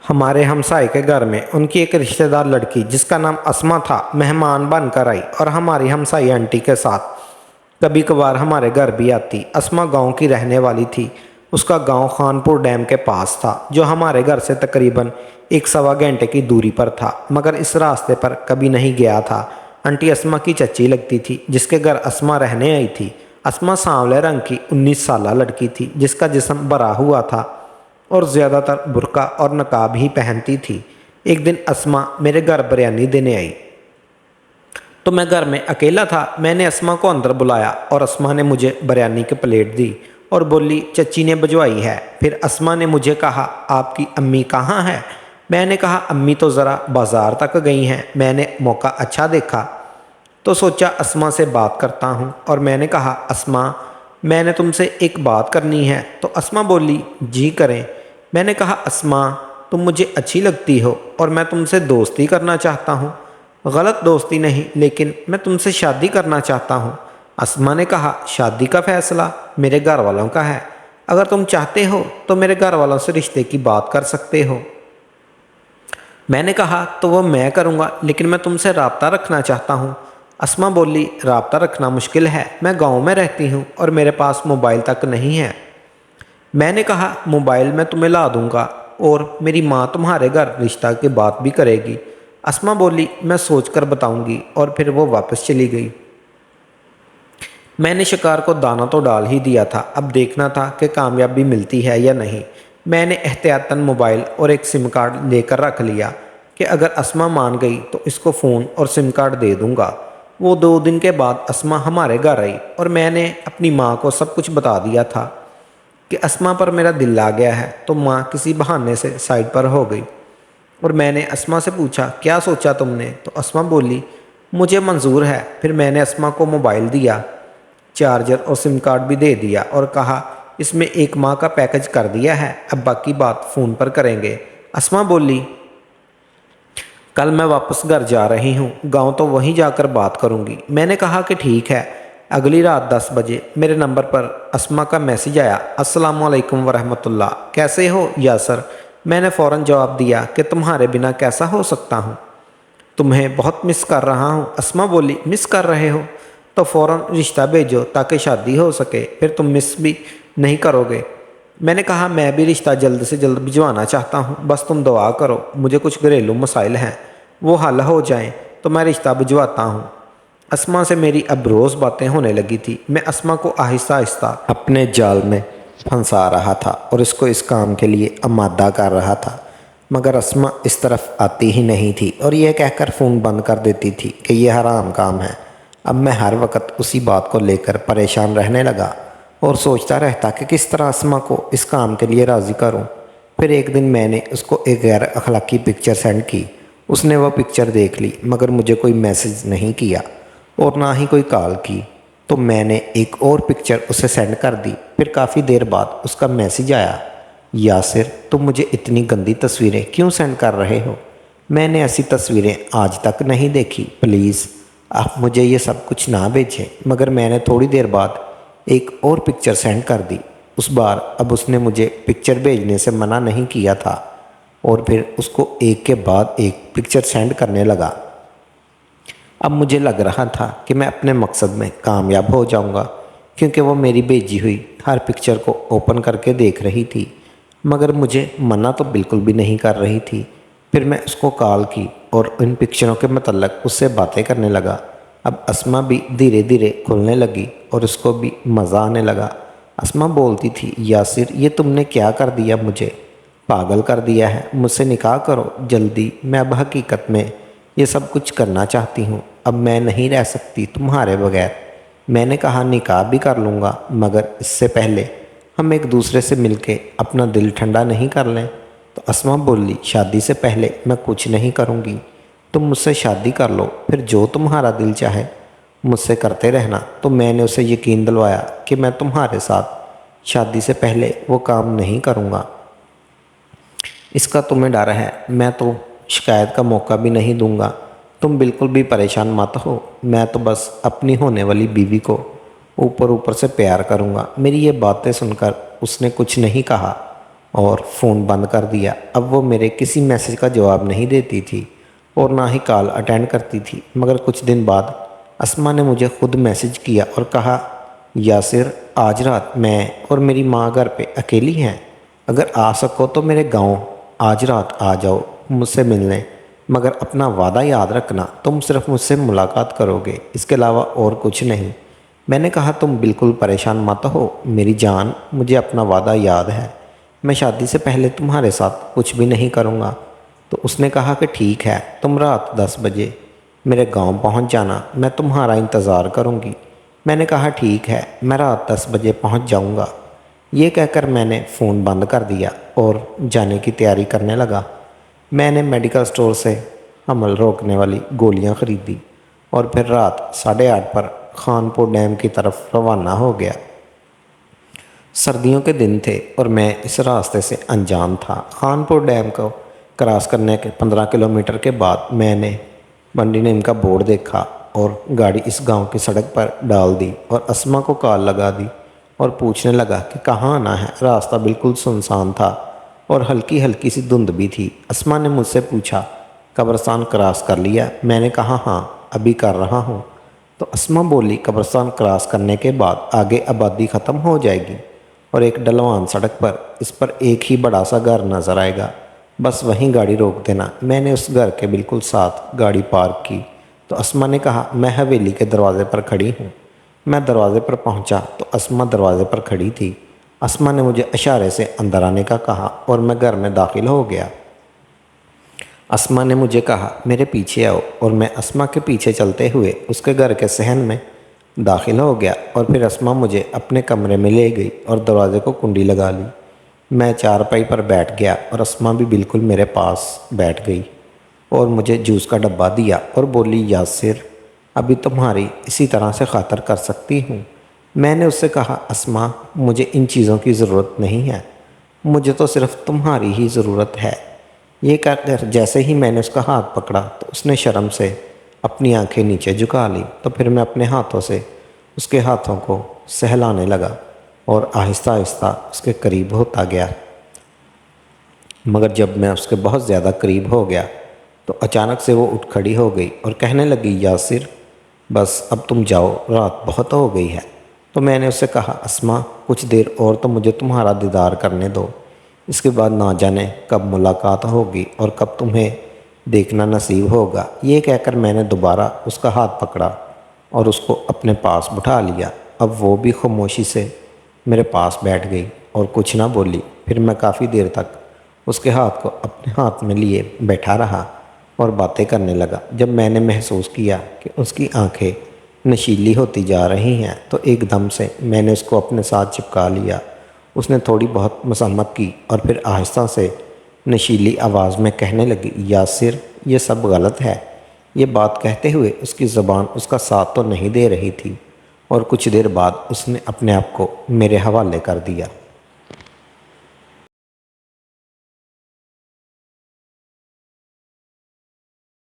ہمارے ہمسائے کے گھر میں ان کی ایک رشتہ دار لڑکی جس کا نام اسما تھا مہمان بن کر آئی اور ہماری ہمسائی آنٹی کے ساتھ کبھی کبھار ہمارے گھر بھی آتی۔ اسما گاؤں کی رہنے والی تھی۔ اس کا گاؤں خانپور ڈیم کے پاس تھا جو ہمارے گھر سے تقریباً 1.25 گھنٹے کی دوری پر تھا، مگر اس راستے پر کبھی نہیں گیا تھا۔ آنٹی اسما کی چچی لگتی تھی جس کے گھر اسما رہنے آئی تھی۔ اسما سانولے رنگ کی 19 سالہ لڑکی تھی جس کا جسم بھرا ہوا تھا اور زیادہ تر برقع اور نقاب ہی پہنتی تھی۔ ایک دن اسما میرے گھر بریانی دینے آئی تو میں گھر میں اکیلا تھا۔ میں نے اسما کو اندر بلایا اور اسما نے مجھے بریانی کی پلیٹ دی اور بولی چچی نے بھجوائی ہے۔ پھر اسما نے مجھے کہا آپ کی امی کہاں ہے؟ میں نے کہا امی تو ذرا بازار تک گئی ہیں۔ میں نے موقع اچھا دیکھا تو سوچا اسما سے بات کرتا ہوں اور میں نے کہا اسما میں نے تم سے ایک بات کرنی ہے۔ تو اسما بولی جی کریں۔ میں نے کہا اسما تم مجھے اچھی لگتی ہو اور میں تم سے دوستی کرنا چاہتا ہوں، غلط دوستی نہیں لیکن میں تم سے شادی کرنا چاہتا ہوں۔ اسما نے کہا شادی کا فیصلہ میرے گھر والوں کا ہے، اگر تم چاہتے ہو تو میرے گھر والوں سے رشتے کی بات کر سکتے ہو۔ میں نے کہا تو وہ میں کروں گا لیکن میں تم سے رابطہ رکھنا چاہتا ہوں۔ اسما بولی رابطہ رکھنا مشکل ہے، میں گاؤں میں رہتی ہوں اور میرے پاس موبائل تک نہیں ہے۔ میں نے کہا موبائل میں تمہیں لا دوں گا اور میری ماں تمہارے گھر رشتہ کی بات بھی کرے گی۔ اسما بولی میں سوچ کر بتاؤں گی، اور پھر وہ واپس چلی گئی۔ میں نے شکار کو دانہ تو ڈال ہی دیا تھا، اب دیکھنا تھا کہ کامیابی ملتی ہے یا نہیں۔ میں نے احتیاطاً موبائل اور ایک سم کارڈ لے کر رکھ لیا کہ اگر اسما مان گئی تو اس کو فون اور سم کارڈ دے دوں گا۔ وہ 2 دن کے بعد اسما ہمارے گھر آئی اور میں نے اپنی ماں کو سب کچھ بتا دیا تھا کہ اسما پر میرا دل آ گیا ہے، تو ماں کسی بہانے سے سائڈ پر ہو گئی اور میں نے اسما سے پوچھا کیا سوچا تم نے؟ تو اسما بولی مجھے منظور ہے۔ پھر میں نے اسما کو موبائل دیا، چارجر اور سم کارڈ بھی دے دیا اور کہا اس میں 1 ماہ کا پیکج کر دیا ہے، اب باقی بات فون پر کریں گے۔ اسما بولی کل میں واپس گھر جا رہی ہوں، گاؤں تو وہیں جا کر بات کروں گی۔ میں نے کہا کہ ٹھیک ہے۔ اگلی رات 10 بجے میرے نمبر پر اسما کا میسج آیا، السلام علیکم ورحمۃ اللہ، کیسے ہو یاسر؟ میں نے فوراً جواب دیا کہ تمہارے بنا کیسا ہو سکتا ہوں، تمہیں بہت مس کر رہا ہوں۔ اسما بولی مس کر رہے ہو تو فوراً رشتہ بھیجو تاکہ شادی ہو سکے، پھر تم مس بھی نہیں کرو گے۔ میں نے کہا میں بھی رشتہ جلد سے جلد بھجوانا چاہتا ہوں، بس تم دعا کرو، مجھے کچھ گھریلو مسائل ہیں وہ حل ہو جائیں تو میں رشتہ بھجواتا ہوں۔ اسما سے میری اب روز باتیں ہونے لگی تھی۔ میں اسما کو آہستہ آہستہ اپنے جال میں پھنسا رہا تھا اور اس کو اس کام کے لیے آمادہ کر رہا تھا، مگر اسما اس طرف آتی ہی نہیں تھی اور یہ کہہ کر فون بند کر دیتی تھی کہ یہ حرام کام ہے۔ اب میں ہر وقت اسی بات کو لے کر پریشان رہنے لگا اور سوچتا رہتا کہ کس طرح اسما کو اس کام کے لیے راضی کروں۔ پھر ایک دن میں نے اس کو ایک غیر اخلاقی پکچر سینڈ کی۔ اس نے وہ پکچر دیکھ لی مگر مجھے کوئی میسج نہیں کیا اور نہ ہی کوئی کال کی، تو میں نے ایک اور پکچر اسے سینڈ کر دی۔ پھر کافی دیر بعد اس کا میسج آیا، یاسر تم مجھے اتنی گندی تصویریں کیوں سینڈ کر رہے ہو؟ میں نے ایسی تصویریں آج تک نہیں دیکھی، پلیز آپ مجھے یہ سب کچھ نہ بھیجیں۔ مگر میں نے تھوڑی دیر بعد ایک اور پکچر سینڈ کر دی۔ اس بار اب اس نے مجھے پکچر بھیجنے سے منع نہیں کیا تھا اور پھر اس کو ایک کے بعد ایک پکچر سینڈ کرنے لگا۔ اب مجھے لگ رہا تھا کہ میں اپنے مقصد میں کامیاب ہو جاؤں گا، کیونکہ وہ میری بھیجی ہوئی ہر پکچر کو اوپن کر کے دیکھ رہی تھی، مگر مجھے منع تو بالکل بھی نہیں کر رہی تھی۔ پھر میں اس کو کال کی اور ان پکچروں کے متعلق اس سے باتیں کرنے لگا۔ اب اسما بھی دھیرے دھیرے کھلنے لگی اور اس کو بھی مزہ آنے لگا۔ اسما بولتی تھی یاسر یہ تم نے کیا کر دیا، مجھے پاگل کر دیا ہے، مجھ سے نکاح کرو جلدی، میں اب حقیقت میں یہ سب کچھ کرنا چاہتی ہوں، اب میں نہیں رہ سکتی تمہارے بغیر۔ میں نے کہا نکاح بھی کر لوں گا مگر اس سے پہلے ہم ایک دوسرے سے مل کے اپنا دل ٹھنڈا نہیں کر لیں؟ تو اسما بولی شادی سے پہلے میں کچھ نہیں کروں گی، تم مجھ سے شادی کر لو، پھر جو تمہارا دل چاہے مجھ سے کرتے رہنا۔ تو میں نے اسے یقین دلوایا کہ میں تمہارے ساتھ شادی سے پہلے وہ کام نہیں کروں گا۔ اس کا تمہیں ڈر ہے، میں تو شکایت کا موقع بھی نہیں دوں گا، تم بالکل بھی پریشان مت ہو، میں تو بس اپنی ہونے والی بیوی کو اوپر اوپر سے پیار کروں گا۔ میری یہ باتیں سن کر اس نے کچھ نہیں کہا اور فون بند کر دیا۔ اب وہ میرے کسی میسج کا جواب نہیں دیتی تھی اور نہ ہی کال اٹینڈ کرتی تھی، مگر کچھ دن بعد اسما نے مجھے خود میسج کیا اور کہا، یاسر آج رات میں اور میری ماں گھر پہ اکیلی ہیں، اگر آ سکو تو میرے گاؤں آج رات آ جاؤ مجھ سے ملنے، مگر اپنا وعدہ یاد رکھنا، تم صرف مجھ سے ملاقات کرو گے، اس کے علاوہ اور کچھ نہیں۔ میں نے کہا، تم بالکل پریشان مت ہو میری جان، مجھے اپنا وعدہ یاد ہے، میں شادی سے پہلے تمہارے ساتھ کچھ بھی نہیں کروں گا۔ تو اس نے کہا کہ ٹھیک ہے، تم رات 10 بجے میرے گاؤں پہنچ جانا، میں تمہارا انتظار کروں گی۔ میں نے کہا ٹھیک ہے، میں رات 10 بجے پہنچ جاؤں گا۔ یہ کہہ کر میں نے فون بند کر دیا اور جانے کی تیاری کرنے لگا۔ میں نے میڈیکل سٹور سے حمل روکنے والی گولیاں خریدی اور پھر رات 8:30 پر خانپور ڈیم کی طرف روانہ ہو گیا۔ سردیوں کے دن تھے اور میں اس راستے سے انجان تھا۔ خانپور ڈیم کو کراس کرنے کے 15 کلومیٹر کے بعد میں نے منڈی نیم کا بورڈ دیکھا اور گاڑی اس گاؤں کی سڑک پر ڈال دی اور اسما کو کال لگا دی اور پوچھنے لگا کہ کہاں آنا ہے۔ راستہ بالکل سنسان تھا اور ہلکی ہلکی سی دھند بھی تھی۔ اسما نے مجھ سے پوچھا، قبرستان کراس کر لیا؟ میں نے کہا ہاں، ابھی کر رہا ہوں۔ تو اسما بولی، قبرستان کراس کرنے کے بعد آگے آبادی ختم ہو جائے گی اور ایک ڈھلوان سڑک پر اس پر ایک ہی بڑا سا گھر نظر آئے گا، بس وہیں گاڑی روک دینا۔ میں نے اس گھر کے بالکل ساتھ گاڑی پارک کی تو اسما نے کہا، میں حویلی کے دروازے پر کھڑی ہوں۔ میں دروازے پر پہنچا تو اسما دروازے پر کھڑی تھی۔ اسما نے مجھے اشارے سے اندر آنے کا کہا اور میں گھر میں داخل ہو گیا۔ اسما نے مجھے کہا، میرے پیچھے آؤ، اور میں اسما کے پیچھے چلتے ہوئے اس کے گھر کے صحن میں داخل ہو گیا اور پھر اسما مجھے اپنے کمرے میں لے گئی اور دروازے کو کنڈی لگا لی۔ میں چارپائی پر بیٹھ گیا اور اسما بھی بالکل میرے پاس بیٹھ گئی اور مجھے جوس کا ڈبہ دیا اور بولی، یاسر ابھی تمہاری اسی طرح سے خاطر کر سکتی ہوں۔ میں نے اس سے کہا، اسما مجھے ان چیزوں کی ضرورت نہیں ہے، مجھے تو صرف تمہاری ہی ضرورت ہے۔ یہ کہہ کر جیسے ہی میں نے اس کا ہاتھ پکڑا تو اس نے شرم سے اپنی آنکھیں نیچے جھکا لی، تو پھر میں اپنے ہاتھوں سے اس کے ہاتھوں کو سہلانے لگا اور آہستہ آہستہ اس کے قریب ہوتا گیا، مگر جب میں اس کے بہت زیادہ قریب ہو گیا تو اچانک سے وہ اٹھ کھڑی ہو گئی اور کہنے لگی، یاسر بس اب تم جاؤ، رات بہت ہو گئی ہے۔ تو میں نے اس سے کہا، اسما کچھ دیر اور تو مجھے تمہارا دیدار کرنے دو، اس کے بعد نہ جانے کب ملاقات ہوگی اور کب تمہیں دیکھنا نصیب ہوگا۔ یہ کہہ کر میں نے دوبارہ اس کا ہاتھ پکڑا اور اس کو اپنے پاس بٹھا لیا۔ اب وہ بھی خاموشی سے میرے پاس بیٹھ گئی اور کچھ نہ بولی۔ پھر میں کافی دیر تک اس کے ہاتھ کو اپنے ہاتھ میں لیے بیٹھا رہا اور باتیں کرنے لگا۔ جب میں نے محسوس کیا کہ اس کی آنکھیں نشیلی ہوتی جا رہی ہیں تو ایک دم سے میں نے اس کو اپنے ساتھ چپکا لیا۔ اس نے تھوڑی بہت مذمت کی اور پھر آہستہ سے نشیلی آواز میں کہنے لگی، یاسر یہ سب غلط ہے۔ یہ بات کہتے ہوئے اس کی زبان اس کا ساتھ تو نہیں دے رہی تھی اور کچھ دیر بعد اس نے اپنے آپ کو میرے حوالے کر دیا۔